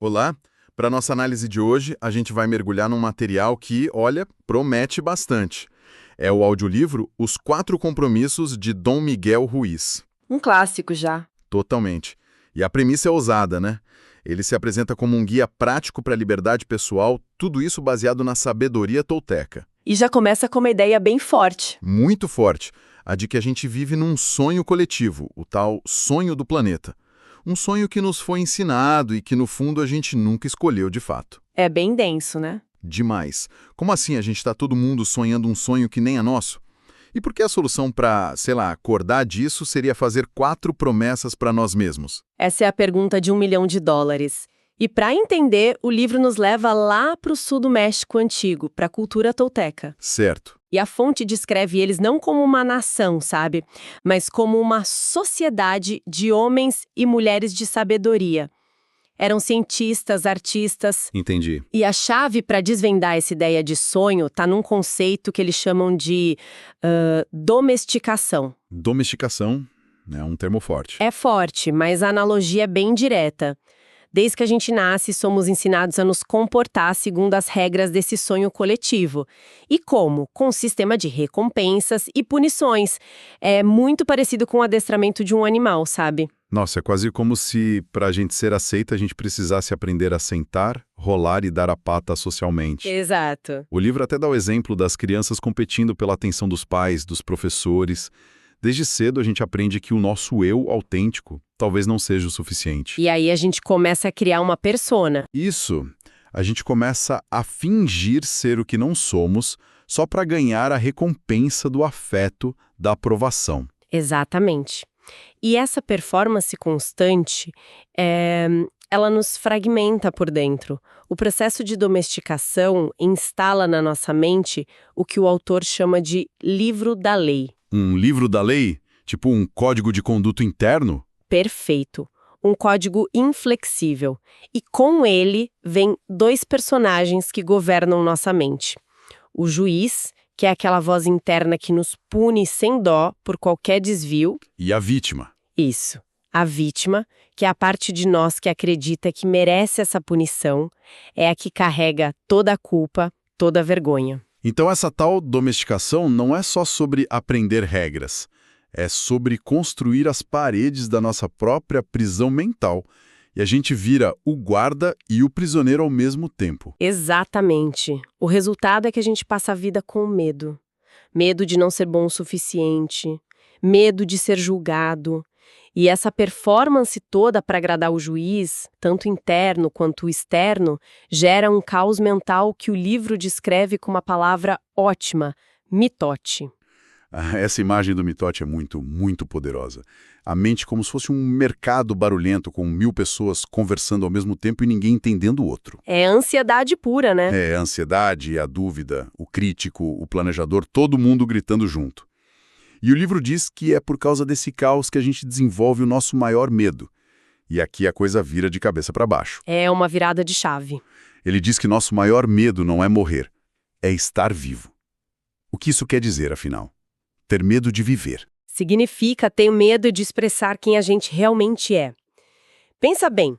Olá! Para nossa análise de hoje, a gente vai mergulhar num material que, olha, promete bastante. É o audiolivro Os Quatro Compromissos de Dom Miguel Ruiz. Um clássico já. Totalmente. E a premissa é ousada, né? Ele se apresenta como um guia prático para a liberdade pessoal, tudo isso baseado na sabedoria tolteca. E já começa com uma ideia bem forte. Muito forte, a de que a gente vive num sonho coletivo, o tal sonho do planeta. Um sonho que nos foi ensinado e que, no fundo, a gente nunca escolheu de fato. É bem denso, né? Demais. Como assim a gente está todo mundo sonhando um sonho que nem é nosso? E por que a solução para, sei lá, acordar disso seria fazer 4 promessas para nós mesmos? Essa é a pergunta de US$ 1 milhão. E para entender, o livro nos leva lá para o sul do México antigo, para a cultura tolteca. Certo. E a fonte descreve eles não como uma nação, sabe? Mas como uma sociedade de homens e mulheres de sabedoria. Eram cientistas, artistas. Entendi. E a chave para desvendar essa ideia de sonho está num conceito que eles chamam de domesticação. Domesticação é um termo forte. É forte, mas a analogia é bem direta. Desde que a gente nasce, somos ensinados a nos comportar segundo as regras desse sonho coletivo. E como? Com um sistema de recompensas e punições. É muito parecido com o adestramento de um animal, sabe? Nossa, é quase como se, para a gente ser aceita, a gente precisasse aprender a sentar, rolar e dar a pata socialmente. Exato. O livro até dá o exemplo das crianças competindo pela atenção dos pais, dos professores. Desde cedo a gente aprende que o nosso eu autêntico talvez não seja o suficiente. E aí a gente começa a criar uma persona. Isso, a gente começa a fingir ser o que não somos só para ganhar a recompensa do afeto, da aprovação. Exatamente. E essa performance constante, ela nos fragmenta por dentro. O processo de domesticação instala na nossa mente o que o autor chama de livro da lei. Um livro da lei? Tipo um código de conduta interno? Perfeito. Um código inflexível. E com ele vem 2 personagens que governam nossa mente. O juiz, que é aquela voz interna que nos pune sem dó por qualquer desvio. E a vítima? Isso. A vítima, que é a parte de nós que acredita que merece essa punição, é a que carrega toda a culpa, toda a vergonha. Então essa tal domesticação não é só sobre aprender regras. É sobre construir as paredes da nossa própria prisão mental. E a gente vira o guarda e o prisioneiro ao mesmo tempo. Exatamente. O resultado é que a gente passa a vida com medo. Medo de não ser bom o suficiente. Medo de ser julgado. E essa performance toda para agradar o juiz, tanto interno quanto externo, gera um caos mental que o livro descreve com uma palavra ótima, mitote. Essa imagem do mitote é muito, muito poderosa. A mente como se fosse um mercado barulhento com 1000 pessoas conversando ao mesmo tempo e ninguém entendendo o outro. É ansiedade pura, né? É a ansiedade, a dúvida, o crítico, o planejador, todo mundo gritando junto. E o livro diz que é por causa desse caos que a gente desenvolve o nosso maior medo. E aqui a coisa vira de cabeça para baixo. É uma virada de chave. Ele diz que nosso maior medo não é morrer, é estar vivo. O que isso quer dizer, afinal? Ter medo de viver. Significa ter medo de expressar quem a gente realmente é. Pensa bem,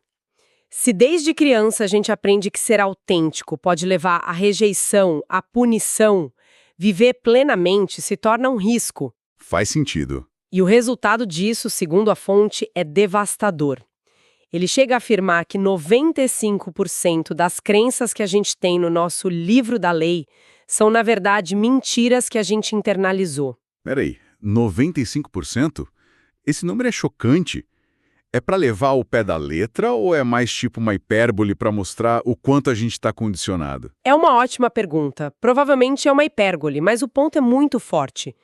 se desde criança a gente aprende que ser autêntico pode levar à rejeição, à punição, viver plenamente se torna um risco. Faz sentido. E o resultado disso, segundo a fonte, é devastador. Ele chega a afirmar que 95% das crenças que a gente tem no nosso livro da lei são, na verdade, mentiras que a gente internalizou. Peraí, 95%? Esse número é chocante. É para levar ao pé da letra ou é mais tipo uma hipérbole para mostrar o quanto a gente está condicionado? É uma ótima pergunta. Provavelmente é uma hipérbole, mas o ponto é muito forte.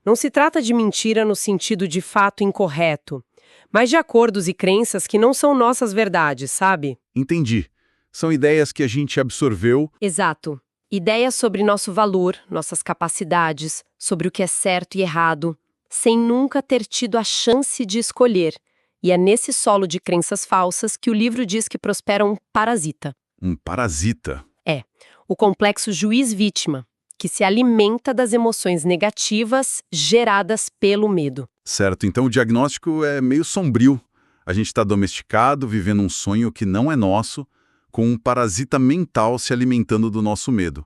Não se trata de mentira no sentido de fato incorreto, mas de acordos e crenças que não são nossas verdades, sabe? Entendi. São ideias que a gente absorveu. Exato. Ideias sobre nosso valor, nossas capacidades, sobre o que é certo e errado, sem nunca ter tido a chance de escolher. E é nesse solo de crenças falsas que o livro diz que prospera um parasita. Um parasita. É, o complexo juiz-vítima, que se alimenta das emoções negativas geradas pelo medo. Certo, então o diagnóstico é meio sombrio. A gente está domesticado, vivendo um sonho que não é nosso, com um parasita mental se alimentando do nosso medo.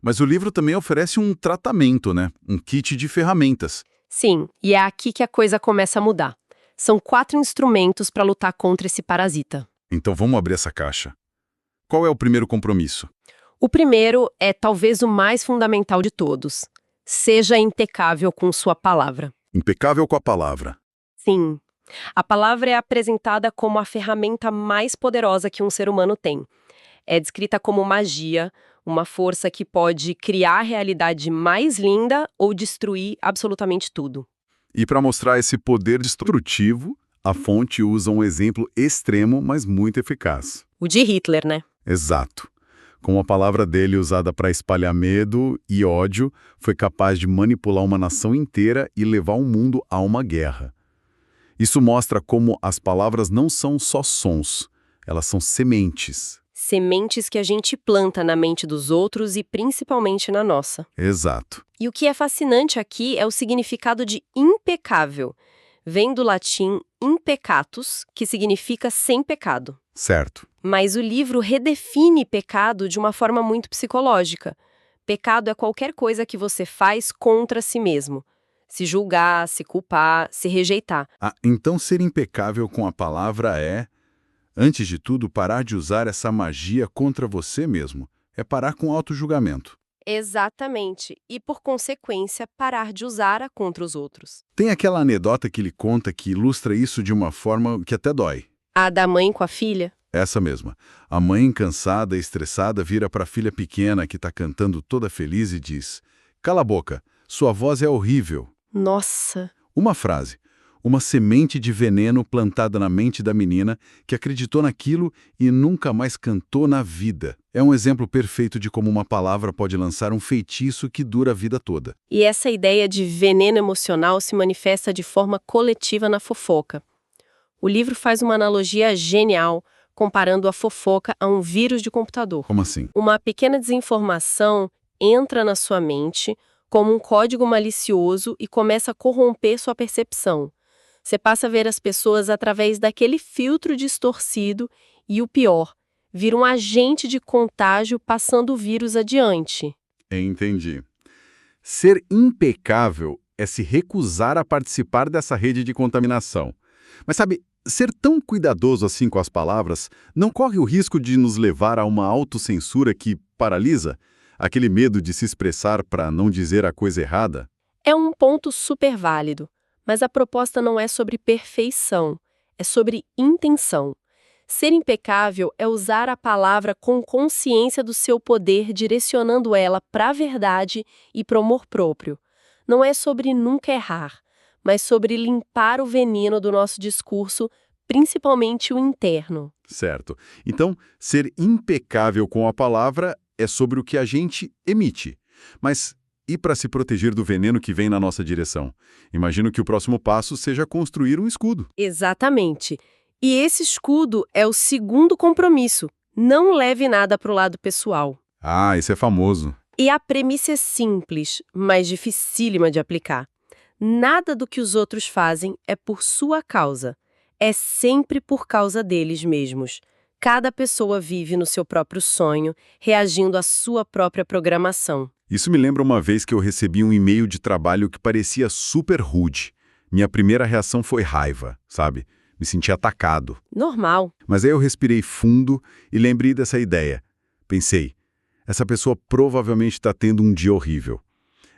Mas o livro também oferece um tratamento, né? Um kit de ferramentas. Sim, e é aqui que a coisa começa a mudar. São 4 instrumentos para lutar contra esse parasita. Então vamos abrir essa caixa. Qual é o primeiro compromisso? O primeiro é talvez o mais fundamental de todos. Seja impecável com sua palavra. Impecável com a palavra. Sim, a palavra é apresentada como a ferramenta mais poderosa que um ser humano tem. É descrita como magia, uma força que pode criar a realidade mais linda ou destruir absolutamente tudo. E para mostrar esse poder destrutivo, a fonte usa um exemplo extremo, mas muito eficaz. O de Hitler, né? Exato. Com a palavra dele usada para espalhar medo e ódio, foi capaz de manipular uma nação inteira e levar o mundo a uma guerra. Isso mostra como as palavras não são só sons, elas são sementes. Sementes que a gente planta na mente dos outros e principalmente na nossa. Exato. E o que é fascinante aqui é o significado de impecável. Vem do latim impecatus, que significa sem pecado. Certo. Mas o livro redefine pecado de uma forma muito psicológica. Pecado é qualquer coisa que você faz contra si mesmo. Se julgar, se culpar, se rejeitar. Ah, então ser impecável com a palavra é, antes de tudo, parar de usar essa magia contra você mesmo. É parar com o auto-julgamento. Exatamente. E, por consequência, parar de usar-a contra os outros. Tem aquela anedota que ele conta que ilustra isso de uma forma que até dói. A da mãe com a filha? Essa mesma. A mãe, cansada e estressada, vira para a filha pequena que está cantando toda feliz e diz: "Cala a boca, sua voz é horrível." Nossa! Uma frase. Uma semente de veneno plantada na mente da menina que acreditou naquilo e nunca mais cantou na vida. É um exemplo perfeito de como uma palavra pode lançar um feitiço que dura a vida toda. E essa ideia de veneno emocional se manifesta de forma coletiva na fofoca. O livro faz uma analogia genial, comparando a fofoca a um vírus de computador. Como assim? Uma pequena desinformação entra na sua mente como um código malicioso e começa a corromper sua percepção. Você passa a ver as pessoas através daquele filtro distorcido e, o pior, vira um agente de contágio passando o vírus adiante. Entendi. Ser impecável é se recusar a participar dessa rede de contaminação. Mas sabe, ser tão cuidadoso assim com as palavras não corre o risco de nos levar a uma autocensura que paralisa? Aquele medo de se expressar para não dizer a coisa errada? É um ponto super válido, mas a proposta não é sobre perfeição, é sobre intenção. Ser impecável é usar a palavra com consciência do seu poder, direcionando ela para a verdade e para o amor próprio. Não é sobre nunca errar, mas sobre limpar o veneno do nosso discurso, principalmente o interno. Certo. Então, ser impecável com a palavra é sobre o que a gente emite. Mas e para se proteger do veneno que vem na nossa direção? Imagino que o próximo passo seja construir um escudo. Exatamente. E esse escudo é o segundo compromisso. Não leve nada para o lado pessoal. Ah, esse é famoso. E a premissa é simples, mas dificílima de aplicar. Nada do que os outros fazem é por sua causa. É sempre por causa deles mesmos. Cada pessoa vive no seu próprio sonho, reagindo à sua própria programação. Isso me lembra uma vez que eu recebi um e-mail de trabalho que parecia super rude. Minha primeira reação foi raiva, sabe? Me senti atacado. Normal. Mas aí eu respirei fundo e lembrei dessa ideia. Pensei, essa pessoa provavelmente está tendo um dia horrível.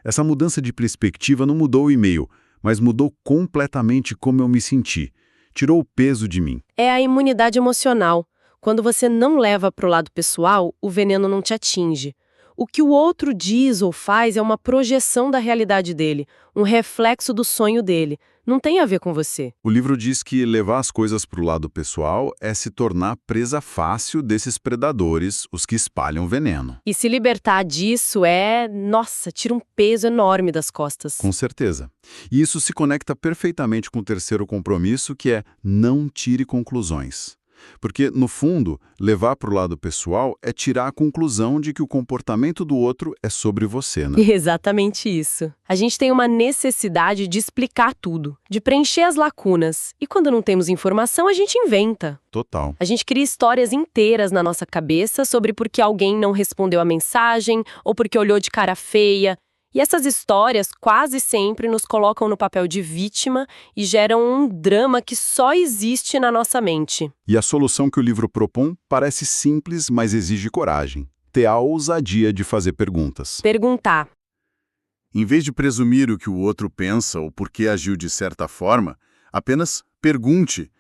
Essa mudança de perspectiva não mudou o e-mail, mas mudou completamente como eu me senti. Tirou o peso de mim. É a imunidade emocional. Quando você não leva para o lado pessoal, o veneno não te atinge. O que o outro diz ou faz é uma projeção da realidade dele, um reflexo do sonho dele. Não tem a ver com você. O livro diz que levar as coisas para o lado pessoal é se tornar presa fácil desses predadores, os que espalham veneno. E se libertar disso nossa, tira um peso enorme das costas. Com certeza. E isso se conecta perfeitamente com o terceiro compromisso, que é não tire conclusões. Porque, no fundo, levar para o lado pessoal é tirar a conclusão de que o comportamento do outro é sobre você, né? Exatamente isso. A gente tem uma necessidade de explicar tudo, de preencher as lacunas. E quando não temos informação, a gente inventa. Total. A gente cria histórias inteiras na nossa cabeça sobre por que alguém não respondeu a mensagem ou porque olhou de cara feia. E essas histórias quase sempre nos colocam no papel de vítima e geram um drama que só existe na nossa mente. E a solução que o livro propõe parece simples, mas exige coragem. Ter a ousadia de fazer perguntas. Perguntar. Em vez de presumir o que o outro pensa ou por que agiu de certa forma, apenas pergunte.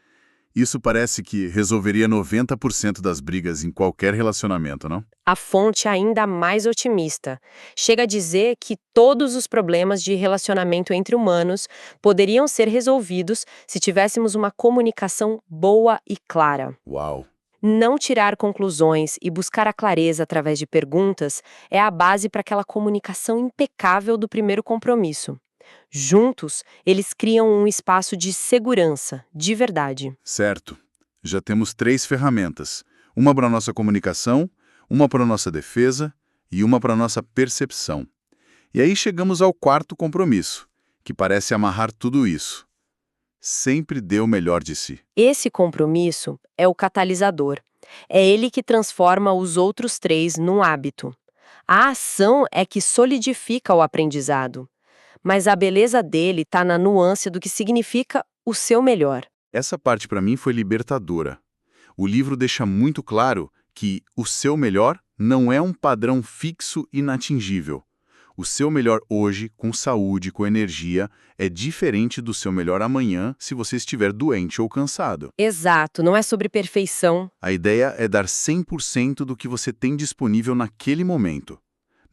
Isso parece que resolveria 90% das brigas em qualquer relacionamento, não? A fonte ainda mais otimista. Chega a dizer que todos os problemas de relacionamento entre humanos poderiam ser resolvidos se tivéssemos uma comunicação boa e clara. Uau! Não tirar conclusões e buscar a clareza através de perguntas é a base para aquela comunicação impecável do primeiro compromisso. Juntos, eles criam um espaço de segurança, de verdade. Certo. Já temos 3 ferramentas. Uma para a nossa comunicação, uma para a nossa defesa e uma para a nossa percepção. E aí chegamos ao 4º compromisso, que parece amarrar tudo isso. Sempre dê o melhor de si. Esse compromisso é o catalisador. É ele que transforma os outros 3 num hábito. A ação é que solidifica o aprendizado. Mas a beleza dele está na nuance do que significa o seu melhor. Essa parte para mim foi libertadora. O livro deixa muito claro que o seu melhor não é um padrão fixo e inatingível. O seu melhor hoje, com saúde, com energia, é diferente do seu melhor amanhã se você estiver doente ou cansado. Exato, não é sobre perfeição. A ideia é dar 100% do que você tem disponível naquele momento.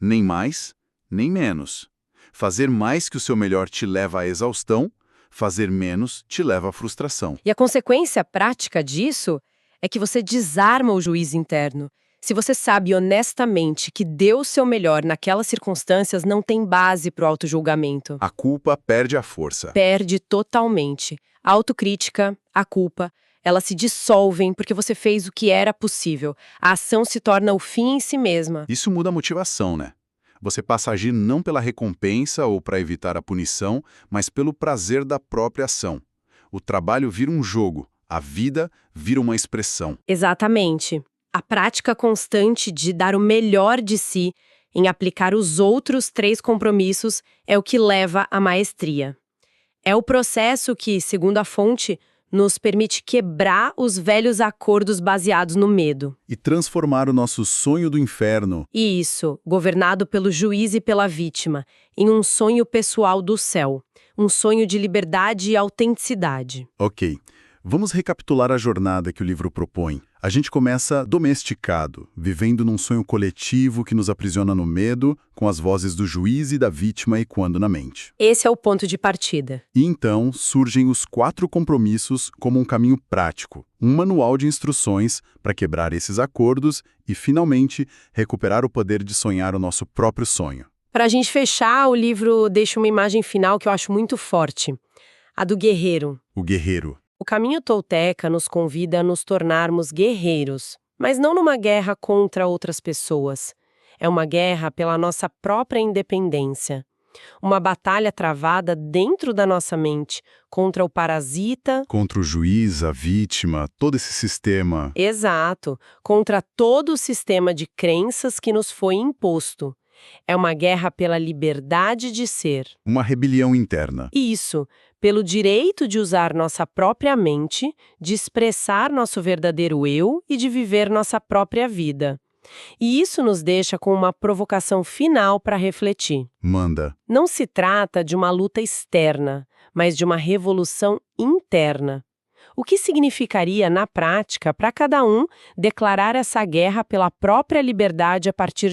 Nem mais, nem menos. Fazer mais que o seu melhor te leva à exaustão, fazer menos te leva à frustração. E a consequência prática disso é que você desarma o juízo interno. Se você sabe honestamente que deu o seu melhor naquelas circunstâncias, não tem base para o autojulgamento. A culpa perde a força. Perde totalmente. A autocrítica, a culpa, elas se dissolvem porque você fez o que era possível. A ação se torna o fim em si mesma. Isso muda a motivação, né? Você passa a agir não pela recompensa ou para evitar a punição, mas pelo prazer da própria ação. O trabalho vira um jogo, a vida vira uma expressão. Exatamente. A prática constante de dar o melhor de si em aplicar os outros 3 compromissos é o que leva à maestria. É o processo que, segundo a fonte, nos permite quebrar os velhos acordos baseados no medo. E transformar o nosso sonho do inferno. E isso, governado pelo juiz e pela vítima, em um sonho pessoal do céu. Um sonho de liberdade e autenticidade. Ok. Vamos recapitular a jornada que o livro propõe. A gente começa domesticado, vivendo num sonho coletivo que nos aprisiona no medo, com as vozes do juiz e da vítima ecoando na mente. Esse é o ponto de partida. E então surgem os 4 compromissos como um caminho prático, um manual de instruções para quebrar esses acordos e, finalmente, recuperar o poder de sonhar o nosso próprio sonho. Para a gente fechar, o livro deixa uma imagem final que eu acho muito forte. A do guerreiro. O guerreiro. O caminho tolteca nos convida a nos tornarmos guerreiros, mas não numa guerra contra outras pessoas. É uma guerra pela nossa própria independência. Uma batalha travada dentro da nossa mente, contra o parasita... Contra o juiz, a vítima, todo esse sistema. Exato, contra todo o sistema de crenças que nos foi imposto. É uma guerra pela liberdade de ser. Uma rebelião interna. Isso, pelo direito de usar nossa própria mente, de expressar nosso verdadeiro eu e de viver nossa própria vida. E isso nos deixa com uma provocação final para refletir. Manda. Não se trata de uma luta externa, mas de uma revolução interna. O que significaria, na prática, para cada um, declarar essa guerra pela própria liberdade a partir